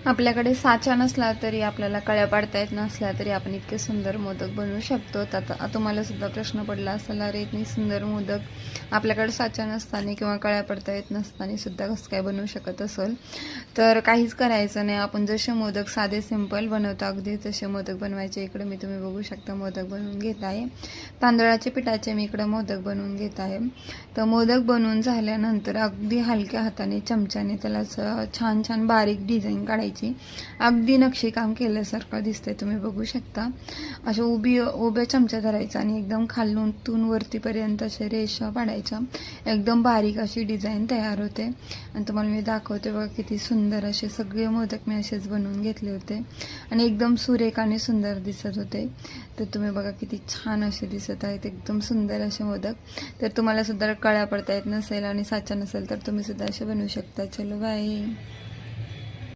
आपल्याकडे साचा नसला तरी, आपल्याला कळ्या पाडता येत नसल्या तरी आपण इतके सुंदर मोदक बनवू शकतो. आता तुम्हाला सुद्धा प्रश्न पडला असेल, अरे इतनी सुंदर मोदक आपल्याकडे साचा नसताना किंवा कळ्या पडता येत नसताना सुद्धा कसं काय बनवू शकत असेल. तर काहीच करायचं नाही, आपण जसे मोदक साधे सिंपल बनवतो अगदी तसे मोदक बनवायचे. इकडे मी तुम्ही बघू शकता मोदक बनवून घेत आहे. तांदळाच्या पिठाचे मी इकडे मोदक बनवून घेत आहे. तर मोदक बनवून झाल्यानंतर अगदी हलक्या हाताने चमच्याने त्याला छान छान बारीक डिझाईन काढायची. अगदी नक्षीकाम केल्यासारखं दिसतंय, तुम्ही बघू शकता. अशा उभ्या चमचा धरायचा आणि एकदम खालून वरतीपर्यंत असे रेषा पाडायच्या. एकदम बारीक अशी डिझाईन तयार होते. आणि तुम्हाला मी दाखवते बघा किती सुंदर असे सगळे मोदक मी असेच बनवून घेतले होते आणि एकदम सुरेख आणि सुंदर दिसत होते. तर तुम्ही बघा किती छान असे दिसत आहेत, एकदम सुंदर असे मोदक. तर तुम्हाला सुद्धा कळ्या पडता येत नसेल आणि साचा नसेल तर तुम्ही सुद्धा असे बनवू शकता. चलो बाय.